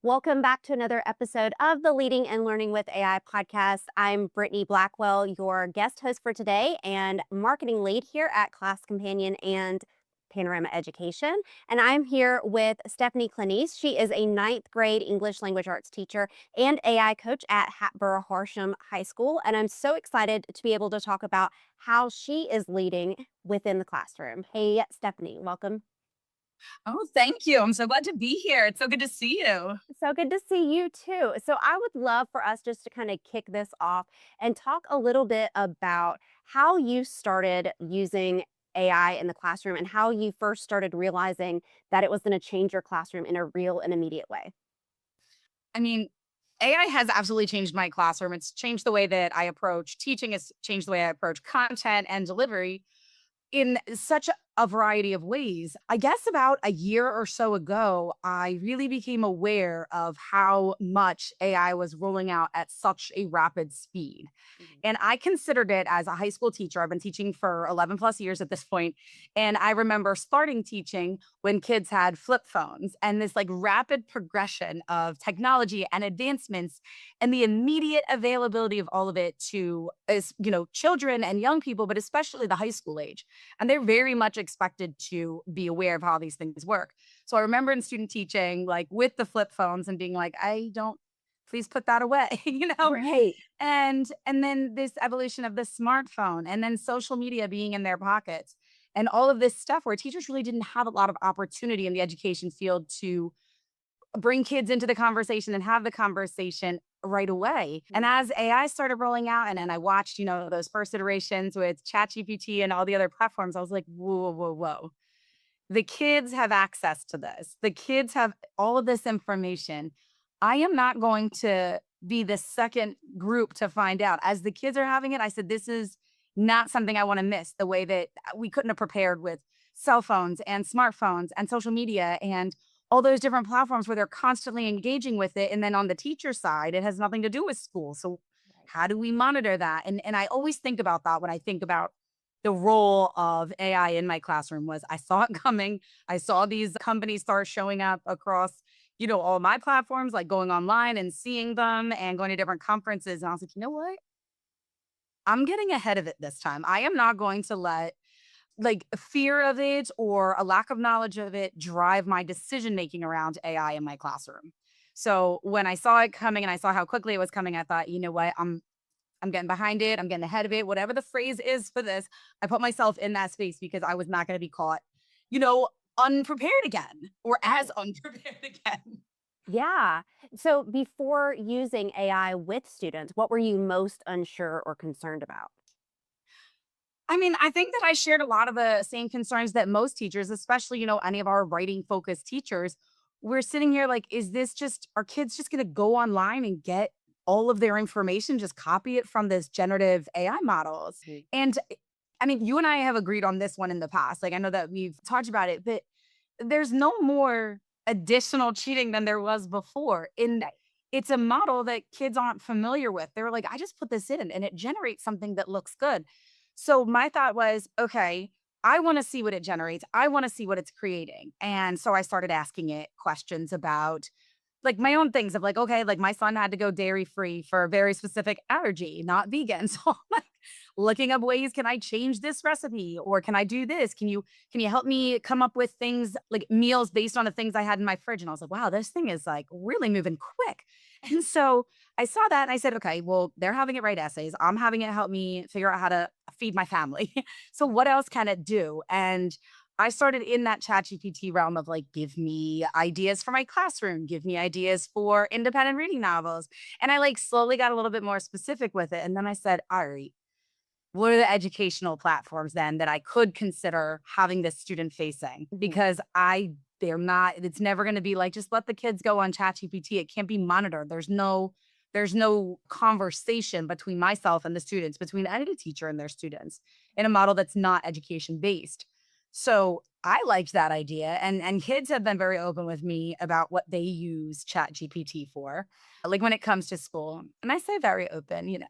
Welcome back to another episode of the Leading and Learning with AI podcast. I'm Brittany Blackwell, your guest host for today and marketing lead here at Class Companion and Panorama Education. And I'm here with Stephanie Clinise. She is a ninth grade English language arts teacher and AI coach at Hatboro-Horsham High School. And I'm so excited to be able to talk about how she is leading within the classroom. Hey, Stephanie, welcome. Oh, thank you. I'm so glad to be here. It's so good to see you. So good to see you too. So I would love for us just to kind of kick this off and talk a little bit about how you started using AI in the classroom and how you first started realizing that it was going to change your classroom in a real and immediate way. I mean, AI has absolutely changed my classroom. It's changed the way that I approach teaching, it's changed the way I approach content and delivery in such a variety of ways. I guess about a year or so ago, I really became aware of how much AI was rolling out at such a rapid speed. Mhm. And I considered it as a high school teacher. I've been teaching for 11 plus years at this point. And I remember starting teaching when kids had flip phones and this like rapid progression of technology and advancements and the immediate availability of all of it to children and young people, but especially the high school age. And they're very much expected to be aware of how these things work. So I remember in student teaching, like with the flip phones and being like, I don't, please put that away, Right. and then this evolution of the smartphone and then social media being in their pockets and all of this stuff where teachers really didn't have a lot of opportunity in the education field to bring kids into the conversation and have the conversation right away. And Mhm. as AI started rolling out and I watched, those first iterations with ChatGPT and all the other platforms, I was like, whoa, whoa, whoa, whoa. The kids have access to this. The kids have all of this information. I am not going to be the second group to find out. As the kids are having it, I said, this is not something I want to miss the way that we couldn't have prepared with cell phones and smartphones and social media and all those different platforms where they're constantly engaging with it. And then on the teacher side, it has nothing to do with school. So Right. how do we monitor that? And I always think about that when I think about the role of AI in my classroom was I saw it coming. I saw these companies start showing up across, all my platforms, like going online and seeing them and going to different conferences. And I was like, you know what? I'm getting ahead of it this time. I am not going to let like fear of it or a lack of knowledge of it drive my decision making around AI in my classroom. So when I saw it coming and I saw how quickly it was coming, I thought, you know what? I'm getting behind it. I'm getting ahead of it. Whatever the phrase is for this, I put myself in that space because I was not going to be caught, you know, unprepared again or as unprepared again. Yeah. So before using AI with students, what were you most unsure or concerned about? I mean, I think that I shared a lot of the same concerns that most teachers, especially, any of our writing focused teachers, we're sitting here like, is this just, are kids just going to go online and get all of their information, just copy it from this generative AI models? Mhm. And I mean, you and I have agreed on this one in the past. Like, I know that we've talked about it, but there's no more additional cheating than there was before. And Right. it's a model that kids aren't familiar with. They were like, I just put this in and it generates something that looks good. So my thought was, okay, I want to see what it generates. I want to see what it's creating. And so I started asking it questions about like my own things of like, okay, like my son had to go dairy free for a very specific allergy, not vegan. So I'm like looking up ways, can I change this recipe or can I do this? Can you help me come up with things like meals based on the things I had in my fridge? And I was like, wow, this thing is like really moving quick. And so I saw that and I said, okay, well, they're having it write essays. I'm having it help me figure out how to feed my family. So what else can it do? And I started in that ChatGPT realm of like, give me ideas for my classroom, give me ideas for independent reading novels. And I like slowly got a little bit more specific with it. And then I said, all right, what are the educational platforms then that I could consider having this student facing? Mhm. Because they're not, it's never going to be like, just let the kids go on ChatGPT. It can't be monitored. There's no conversation between myself and the students, between any teacher and their students in a model that's not education based. So I liked that idea. And kids have been very open with me about what they use ChatGPT for, like when it comes to school. And I say very open,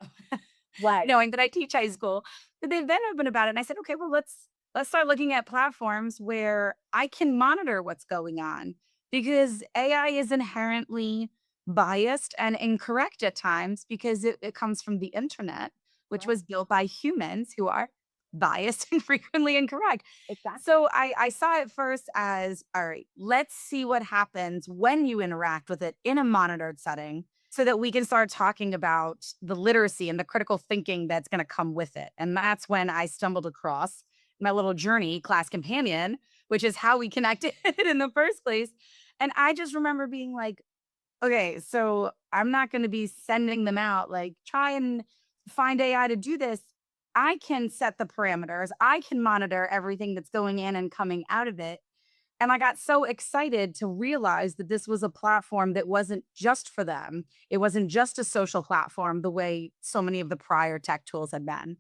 Right. knowing that I teach high school, but they've been open about it. And I said, okay, well, let's start looking at platforms where I can monitor what's going on because AI is inherently biased and incorrect at times because it comes from the internet, which Right. was built by humans who are biased and frequently incorrect. Exactly. So I saw it first as, all right, let's see what happens when you interact with it in a monitored setting so that we can start talking about the literacy and the critical thinking that's going to come with it. And that's when I stumbled across my little journey, Class Companion, which is how we connected in the first place. And I just remember being like, okay, so I'm not going to be sending them out like try and find AI to do this. I can set the parameters. I can monitor everything that's going in and coming out of it. And I got so excited to realize that this was a platform that wasn't just for them. It wasn't just a social platform the way so many of the prior tech tools had been.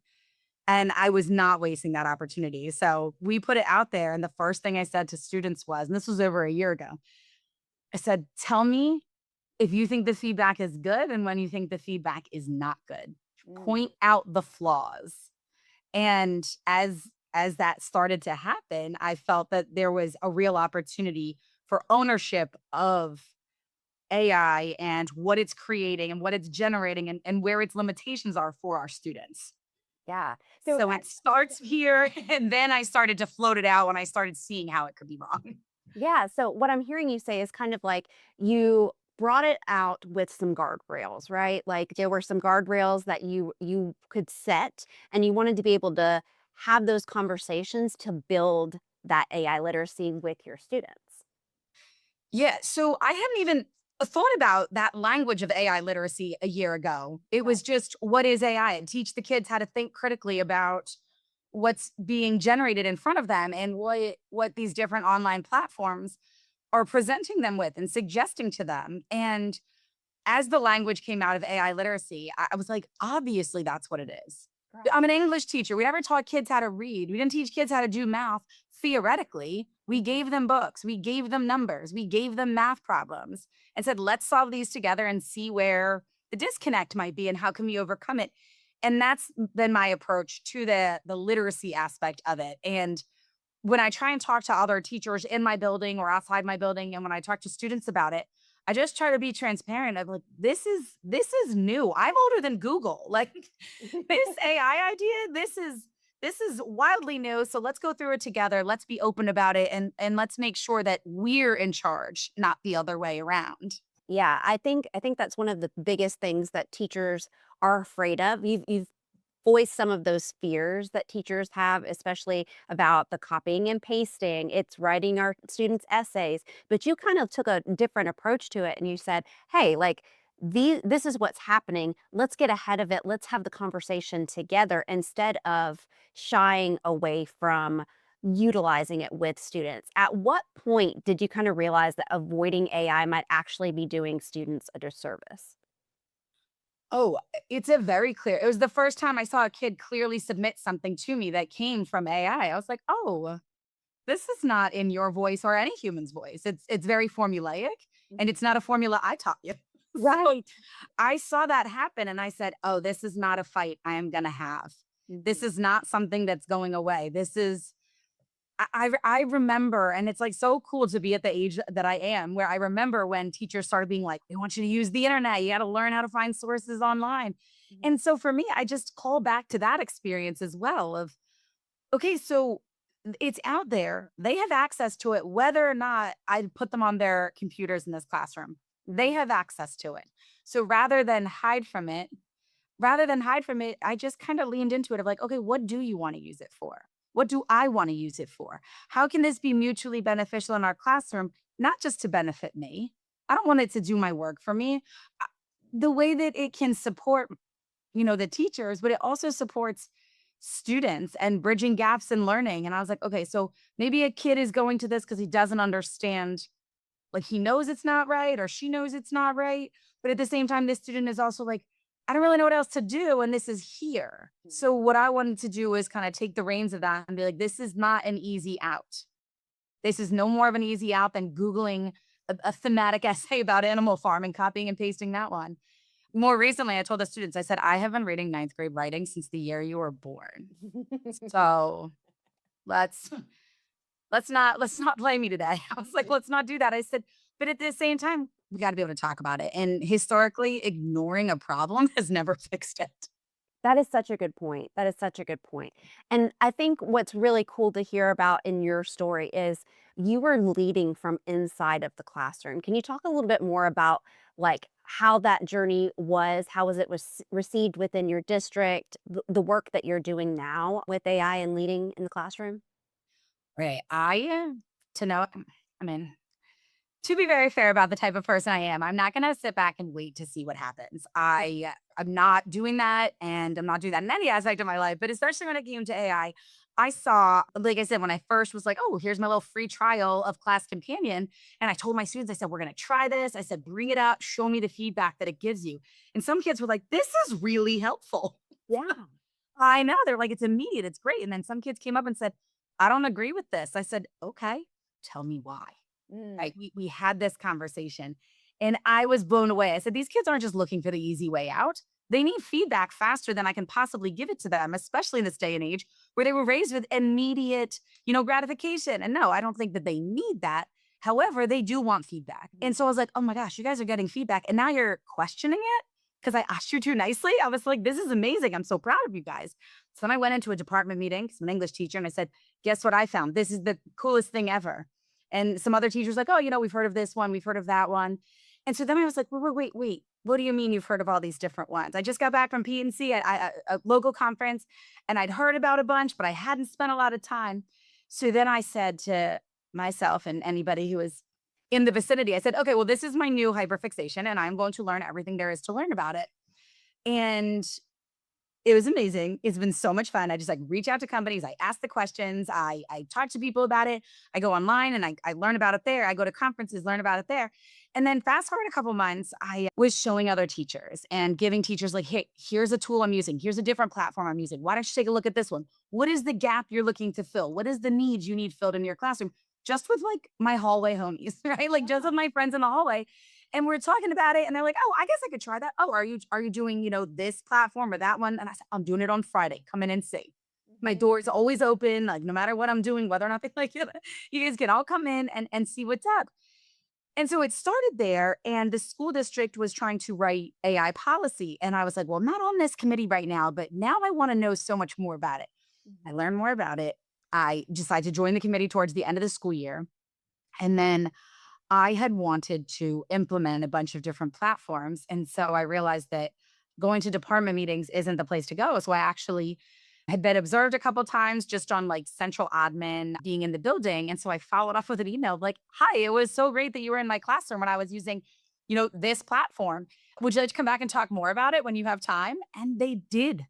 And I was not wasting that opportunity. So we put it out there. And the first thing I said to students was, and this was over a year ago, I said, tell me if you think the feedback is good and when you think the feedback is not good. Mm, Point out the flaws. And as that started to happen, I felt that there was a real opportunity for ownership of AI and what it's creating and what it's generating and where its limitations are for our students. yeah. So So it starts here, and then I started to float it out when I started seeing how it could be wrong. yeah, so what I'm hearing you say is kind of like you brought it out with some guardrails, right? Like there were some guardrails that you could set and you wanted to be able to have those conversations to build that AI literacy with your students. Yeah, so I hadn't even thought about that language of AI literacy a year ago. It Right. was just, what is AI? And teach the kids how to think critically about what's being generated in front of them and what these different online platforms are presenting them with and suggesting to them. And as the language came out of AI literacy, I was like, obviously that's what it is. Right. I'm an English teacher. We never taught kids how to read. We didn't teach kids how to do math theoretically. We Mhm. gave them books, we gave them numbers, we gave them math problems and said, let's solve these together and see where the disconnect might be and how can we overcome it. And that's been my approach to the literacy aspect of it. And when I try and talk to other teachers in my building or outside my building, and when I talk to students about it, I just try to be transparent. I'm like, this is new. I'm older than Google. Like this AI idea, this is wildly new. So let's go through it together. Let's be open about it and let's make sure that we're in charge, not the other way around. Yeah, I think that's one of the biggest things that teachers are afraid of. You've voice some of those fears that teachers have, especially about the copying and pasting. It's writing our students' essays, but you kind of took a different approach to it and you said, hey, like, this is what's happening. Let's get ahead of it. Let's have the conversation together instead of shying away from utilizing it with students. At what point did you kind of realize that avoiding AI might actually be doing students a disservice? Oh, it's a very clear. It was the first time I saw a kid clearly submit something to me that came from AI. I was like, "Oh, this is not in your voice or any human's voice. It's very formulaic and it's not a formula I taught you." So Right. I saw that happen and I said, "Oh, this is not a fight I am going to have. This Mhm. is not something that's going away. This is I remember, and it's like so cool to be at the age that I am, where I remember when teachers started being like, "We want you to use the internet. You got to learn how to find sources online." Mhm. And so for me, I just call back to that experience as well of, okay, so it's out there. They have access to it, whether or not I put them on their computers in this classroom. They Mhm. have access to it. So rather than hide from it, I just kind of leaned into it of like, okay, what do you want to use it for? What do I want to use it for? How can this be mutually beneficial in our classroom, not just to benefit me? I don't want it to do my work for me. Uh, The way that it can support, the teachers, but it also supports students and bridging gaps in learning. And I was like, okay, so maybe a kid is going to this because he doesn't understand, like he knows it's not right or she knows it's not right. But at the same time, this student is also like, I don't really know what else to do. And this is here. So what I wanted to do is kind of take the reins of that and be like, this is not an easy out. This is no more of an easy out than Googling a thematic essay about Animal Farm and copying and pasting that one. More recently, I told the students, I said, I have been reading ninth grade writing since the year you were born. So let's let's not blame me today. I was like, let's not do that. I said, but at the same time, we got to be able to talk about it. And historically, ignoring a problem has never fixed it. That is such a good point. That is such a good point. And I think what's really cool to hear about in your story is you were leading from inside of the classroom. Can you talk a little bit more about like how that journey was? How was it was received within your district? The work that you're doing now with AI and leading in the classroom? Right. To know, I mean, to be very fair about the type of person I am, I'm not gonna sit back and wait to see what happens. I'm not doing that, and I'm not doing that in any aspect of my life, but especially when it came to AI, I saw, like I said, when I first was like, "Oh, here's my little free trial of Class Companion," and I told my students, I said, "We're gonna try this." I said, "Bring it up, show me the feedback that it gives you." And some kids were like, "This is really helpful." Yeah. I know, they're like, "It's immediate, it's great." And then some kids came up and said, "I don't agree with this." I said, "Okay, tell me why." Mm. Right, we had this conversation, and I was blown away. I said, "These kids aren't just looking for the easy way out. They need feedback faster than I can possibly give it to them, especially in this day and age where they were raised with immediate, gratification." And no, I don't think that they need that. However, they do want feedback. And so I was like, "Oh my gosh, you guys are getting feedback and now you're questioning it because I asked you too nicely." I was like, "This is amazing. I'm so proud of you guys." So then I went into a department meeting, 'cause I'm an English teacher, and I said, "Guess what I found? This is the coolest thing ever." And some other teachers like, "Oh, we've heard of this one, we've heard of that one." And so then I was like, wait. What do you mean you've heard of all these different ones? I just got back from PNC at a local conference, and I'd heard about a bunch, but I hadn't spent a lot of time. So then I said to myself and anybody who was in the vicinity, I said, "Okay, well, this is my new hyperfixation, and I'm going to learn everything there is to learn about it." And it was amazing. It's been so much fun. I just like reach out to companies. I ask the questions. I talk to people about it. I go online and I learn about it there. I go to conferences, learn about it there. And then fast forward a couple months, I was showing other teachers and giving teachers like, "Hey, here's a tool I'm using. Here's a different platform I'm using. Why don't you take a look at this one? What is the gap you're looking to fill? What is the needs you need filled in your classroom?" Just with like my hallway homies, right? Like just Yeah. with my friends in the hallway. And we're talking about it, and they're like, "Oh, I guess I could try that. Oh, are you doing, this platform or that one?" And I said, "I'm doing it on Friday. Come in and see." My Mhm. door's always open, like no matter what I'm doing, whether or not they like it, you guys can all come in and see what's up. And so it started there, and the school district was trying to write AI policy. And I was like, "Well, I'm not on this committee right now, but now I want to know so much more about it." I Mhm. learned more about it. I decided to join the committee towards the end of the school year. And then I had wanted to implement a bunch of different platforms. And so I realized that going to department meetings isn't the place to go. So I actually had been observed a couple times just on like central admin being in the building. And so I followed up with an email like, "Hi, it was so great that you were in my classroom when I was using, this platform. Would you like to come back and talk more about it when you have time?" And they did.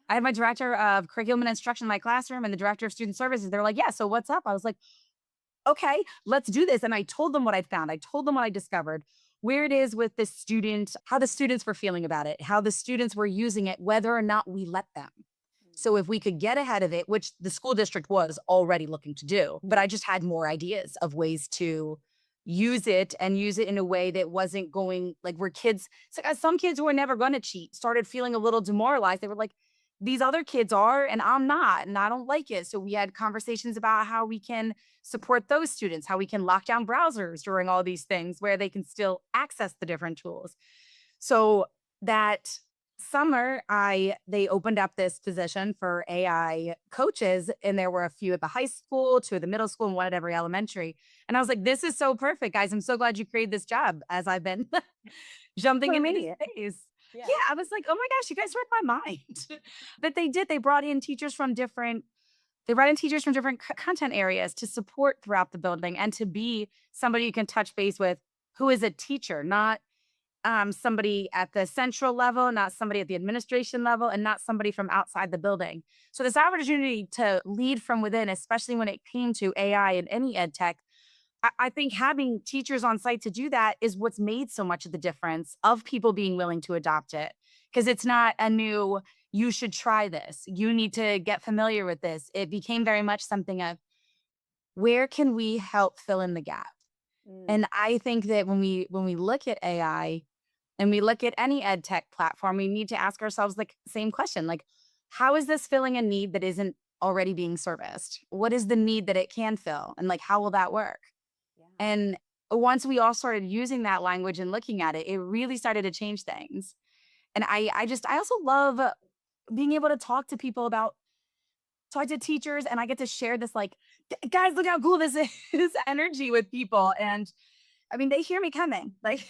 I had my director of curriculum and instruction in my classroom and the director of student services. They're like, "Yeah, so what's up?" I was like, "Okay, let's do this." And I told them what I found. I told them what I discovered, where it is with the student, how the students were feeling about it, how the students were using it, whether or not we let them. So if we could get ahead of it, which the school district was already looking to do, but I just had more ideas of ways to use it and use it in a way that wasn't going like where kids, some kids who were never going to cheat started feeling a little demoralized. They were like, "These other kids are, and I'm not, and I don't like it." So we had conversations about how we can support those students, how we can lock down browsers during all these things where they can still access the different tools. So that summer, I they opened up this position for AI coaches, and there were a few at the high school, two at the middle school, and one at every elementary. And I was like, "This is so perfect, guys. I'm so glad you created this job." As I've been jumping So into this immediate. space. Yeah. Yeah, I was like, "Oh my gosh, you guys read my mind." But they did. They brought in teachers from different content areas to support throughout the building and to be somebody you can touch base with who is a teacher, not somebody at the central level, not somebody at the administration level, and not somebody from outside the building. So this opportunity to lead from within, especially when it came to AI and any ed tech, I think having teachers on site to do that is what's made so much of the difference of people being willing to adopt it. Because it's not a new, "You should try this. You need to get familiar with this." It became very much something of, where can we help fill in the gap? Mm. And I think that when we look at AI and we look at any ed tech platform, we need to ask ourselves the same question, like, how is this filling a need that isn't already being serviced? What is the need that it can fill? And like, how will that work? Yeah. And once we all started using that language and looking at it, it really started to change things. And I also love being able to talk to people about talk to teachers, and I get to share this like, Guys, look how cool this is energy with people." And I mean, they hear me coming. Like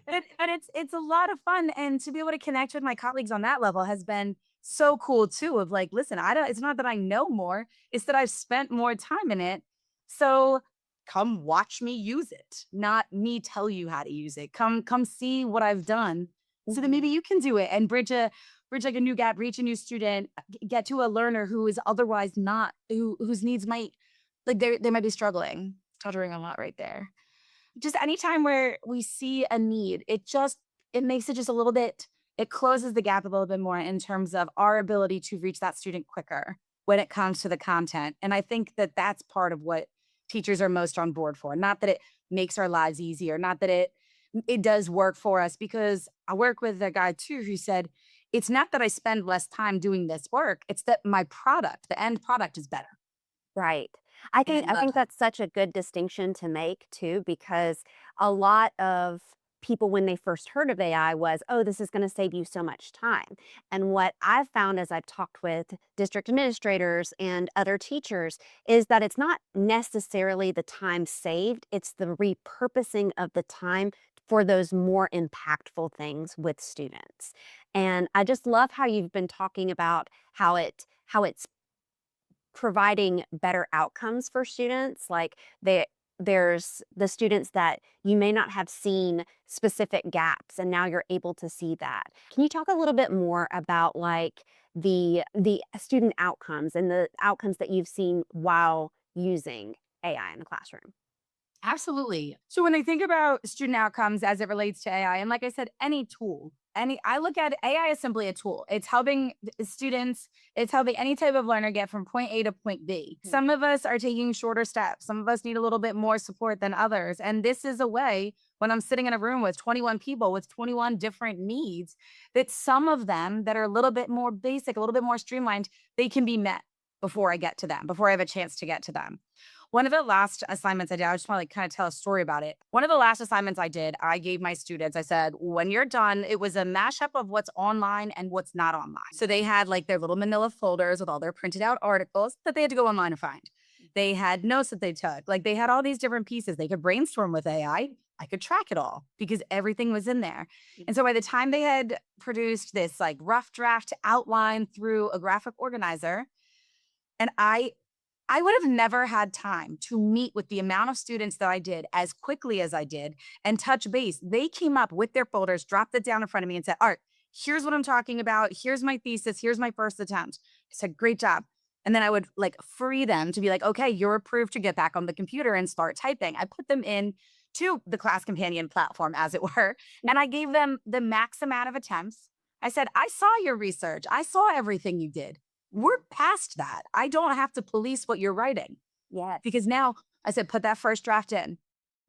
but it's a lot of fun. And to be able to connect with my colleagues on that level has been so cool too. Of like, listen, I don't it's not that I know more, it's that I've spent more time in it. So come watch me use it, not me tell you how to use it. Come see what I've done so that maybe Mhm. you can do it and bridge like a new gap, reach a new student, get to a learner who is otherwise not whose needs might like they might be struggling. Stuttering a lot right there. Just anytime where we see a need, it makes it just a little bit it closes the gap a little bit more in terms of our ability to reach that student quicker when it comes to the content. And I think that that's part of what teachers are most on board for. Not that it makes our lives easier, not that it does work for us, because I work with a guy too who said it's not that I spend less time doing this work, it's that my product, the end product is better. Right. I think And I think that's such a good distinction to make too, because a lot of people when they first heard of AI was, "Oh, this is going to save you so much time." And what I've found as I've talked with district administrators and other teachers is that it's not necessarily the time saved, it's the repurposing of the time for those more impactful things with students. And I just love how you've been talking about how it's providing better outcomes for students, like, there's the students that you may not have seen specific gaps, and now you're able to see that. Can you talk a little bit more about, like, the student outcomes and the outcomes that you've seen while using AI in the classroom? Absolutely. So when I think about student outcomes as it relates to AI, and like I said, any tool, I look at AI as simply a tool. It's helping students, it's helping any type of learner get from point A to point B. Mhm. Some of us are taking shorter steps. Some of us need a little bit more support than others. And this is a way when I'm sitting in a room with 21 people with 21 different needs, that some of them that are a little bit more basic, a little bit more streamlined, they can be met before I get to them, before I have a chance to get to them. One of the last assignments I did, I just want to like kind of tell a story about it. One of the last assignments I did, I gave my students, I said, when you're done, it was a mashup of what's online and what's not online. So they had like their little manila folders with all their printed out articles that they had to go online and find. They had notes that they took. Like they had all these different pieces. They could brainstorm with AI. I could track it all because everything was in there. And so by the time they had produced this like rough draft outline through a graphic organizer, and I would have never had time to meet with the amount of students that I did as quickly as I did and touch base. They came up with their folders, dropped it down in front of me and said, "Art, here's what I'm talking about. Here's my thesis. Here's my first attempt." I said, "Great job." And then I would like free them to be like, "Okay, you're approved to get back on the computer and start typing." I put them in to the class companion platform, as it were, and I gave them the max amount of attempts. I said, "I saw your research. I saw everything you did. We're past that. I don't have to police what you're writing." Yes. Because now I said, put that first draft in.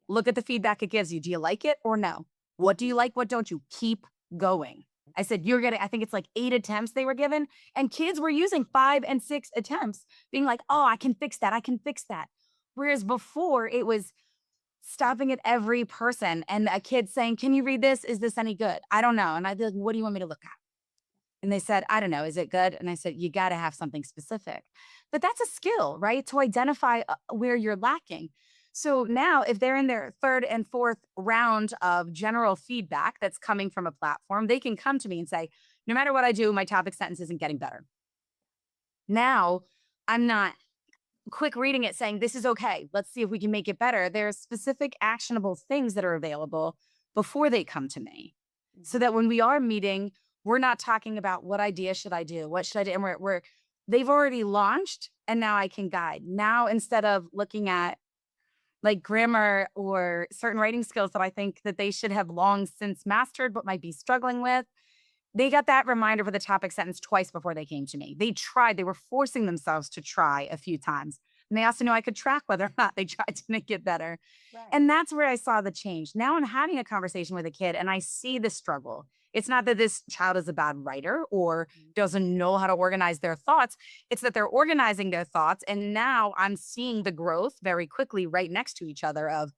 Look at the feedback it gives you. Do you like it or no? What do you like? What don't you? Keep going. I said, you're getting, I think it's like 8 attempts they were given. And kids were using 5 and 6 attempts, being like, oh, I can fix that. I can fix that. Whereas before it was stopping at every person and a kid saying, can you read this? Is this any good? I don't know. And I'd be like, what do you want me to look at? And they said, I don't know, is it good? And I said, you got to have something specific. But that's a skill, right? To identify where you're lacking. So now, if they're in their third and fourth round of general feedback that's coming from a platform, they can come to me and say, no matter what I do, my topic sentence isn't getting better. Now, I'm not quick reading it saying, this is okay. Let's see if we can make it better. There's specific actionable things that are available before they come to me. So Mhm. that when we are meeting, we're not talking about what idea should I do? What should I do? And we're they've already launched and now I can guide. Now, instead of looking at like grammar or certain writing skills that I think that they should have long since mastered, but might be struggling with, they got that reminder for the topic sentence twice before they came to me. They tried, they were forcing themselves to try a few times. And they also knew I could track whether or not they tried to make it better. Right. And that's where I saw the change. Now I'm having a conversation with a kid and I see the struggle. It's not that this child is a bad writer or Mhm. doesn't know how to organize their thoughts. It's that they're organizing their thoughts. And now I'm seeing the growth very quickly right next to each other of,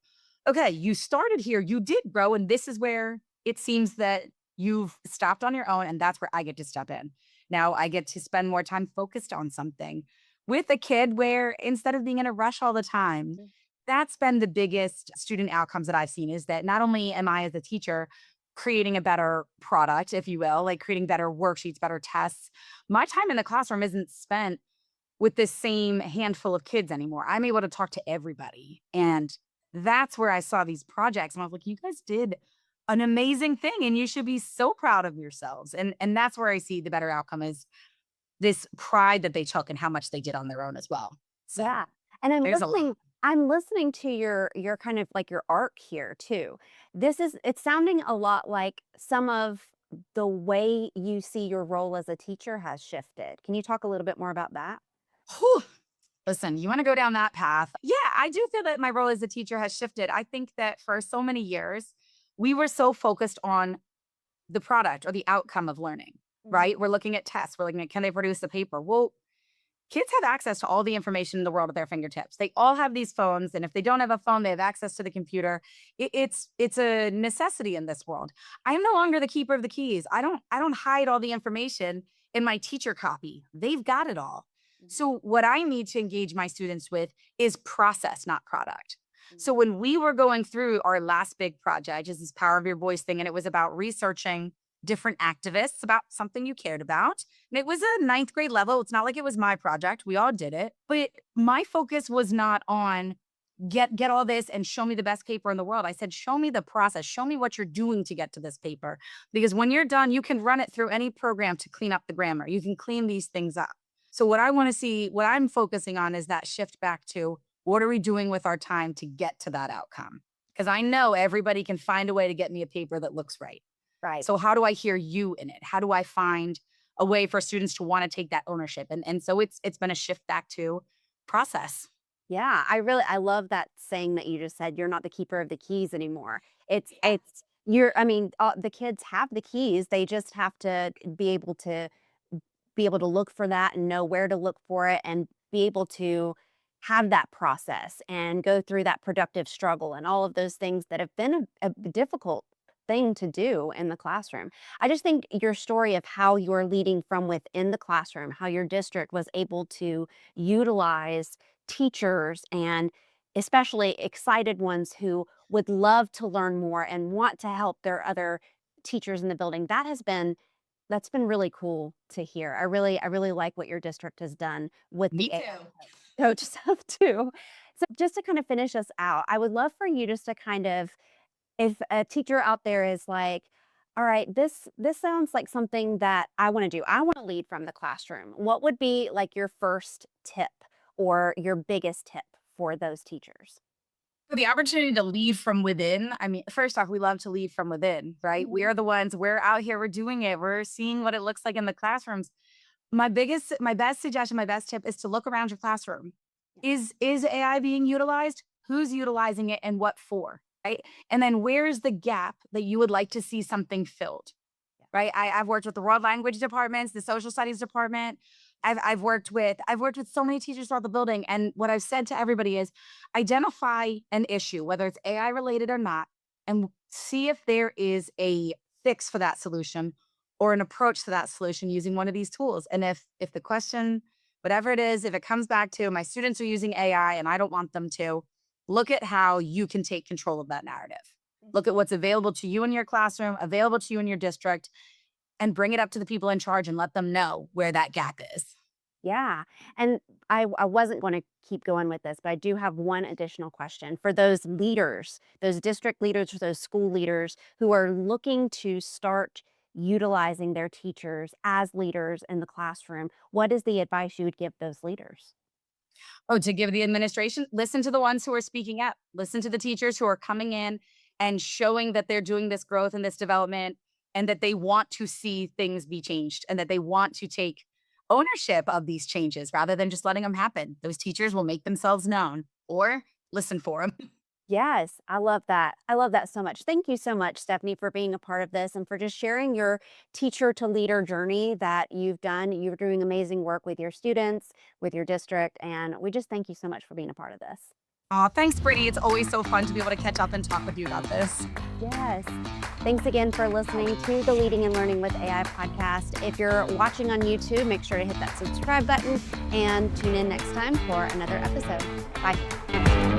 okay, you started here, you did grow, and this is where it seems that you've stopped on your own. And that's where I get to step in. Now I get to spend more time focused on something with a kid where instead of being in a rush all the time, Mm. that's been the biggest student outcomes that I've seen is that not only am I as a teacher creating a better product, if you will, like creating better worksheets, better tests, my time in the classroom isn't spent with this same handful of kids anymore. I'm able to talk to everybody. And that's where I saw these projects and I was like, you guys did an amazing thing and you should be so proud of yourselves. And that's where I see the better outcome is this pride that they took and how much they did on their own as well. So Yeah. And I'm there's a lot. listening to your kind of like your arc here too. It's sounding a lot like some of the way you see your role as a teacher has shifted. Can you talk a little bit more about that? Whew. Listen, you want to go down that path? Yeah, I do feel that my role as a teacher has shifted. I think that for so many years, we were so focused on the product or the outcome of learning, Mhm. right? We're looking at tests. We're looking at can they produce the paper? Well, kids have access to all the information in the world at their fingertips. They all have these phones, and if they don't have a phone, they have access to the computer. It's a necessity in this world. I am no longer the keeper of the keys. I don't hide all the information in my teacher copy. They've got it all. Mhm. So what I need to engage my students with is process, not product. Mhm. So when we were going through our last big project, is this Power of Your Voice thing, and it was about researching different activists about something you cared about. And it was a ninth grade level. It's not like it was my project. We all did it. But my focus was not on get all this and show me the best paper in the world. I said, show me the process. Show me what you're doing to get to this paper. Because when you're done, you can run it through any program to clean up the grammar. You can clean these things up. So what I want to see, what I'm focusing on is that shift back to what are we doing with our time to get to that outcome? Because I know everybody can find a way to get me a paper that looks right. Right. So how do I hear you in it? How do I find a way for students to want to take that ownership? And so it's been a shift back to process. Yeah, I love that saying that you just said, "You're not the keeper of the keys anymore." Yeah. The kids have the keys, they just have to be able to look for that and know where to look for it and be able to have that process and go through that productive struggle and all of those things that have been a difficult thing to do in the classroom. I just think your story of how you're leading from within the classroom, how your district was able to utilize teachers and especially excited ones who would love to learn more and want to help their other teachers in the building. That's been really cool to hear. I really like what your district has done with Me the too. AI coach stuff too. So just to kind of finish us out, I would love for you just to kind of if a teacher out there is like, "All right, this sounds like something that I wanna do. I wanna lead from the classroom." What would be like your first tip or your biggest tip for those teachers? For the opportunity to lead from within, I mean, first off, we love to lead from within, right? We Mhm. are the ones, we're out here, we're doing it, we're seeing what it looks like in the classrooms. My best suggestion, my best tip is to look around your classroom. Is AI being utilized? Who's utilizing it and what for? Right. And then where's the gap that you would like to see something filled? Yeah. Right. I've worked with the world language departments, the social studies department. I've worked with so many teachers throughout the building. And what I've said to everybody is identify an issue, whether it's AI related or not, and see if there is a fix for that solution or an approach to that solution using one of these tools. And if the question, whatever it is, if it comes back to my students are using AI and I don't want them to, look at how you can take control of that narrative. Look at what's available to you in your classroom, available to you in your district, and bring it up to the people in charge and let them know where that gap is. Yeah, and I wasn't gonna keep going with this, but I do have one additional question for those leaders, those district leaders, those school leaders who are looking to start utilizing their teachers as leaders in the classroom. What is the advice you would give those leaders? Oh, to give the administration, listen to the ones who are speaking up. Listen to the teachers who are coming in and showing that they're doing this growth and this development and that they want to see things be changed and that they want to take ownership of these changes rather than just letting them happen. Those teachers will make themselves known or listen for them. Yes, I love that. I love that so much. Thank you so much, Stephanie, for being a part of this and for just sharing your teacher to leader journey that you've done. You're doing amazing work with your students, with your district, and we just thank you so much for being a part of this. Aw, thanks, Brittany. It's always so fun to be able to catch up and talk with you about this. Yes. Thanks again for listening to the Leading and Learning with AI podcast. If you're watching on YouTube, make sure to hit that subscribe button and tune in next time for another episode. Bye.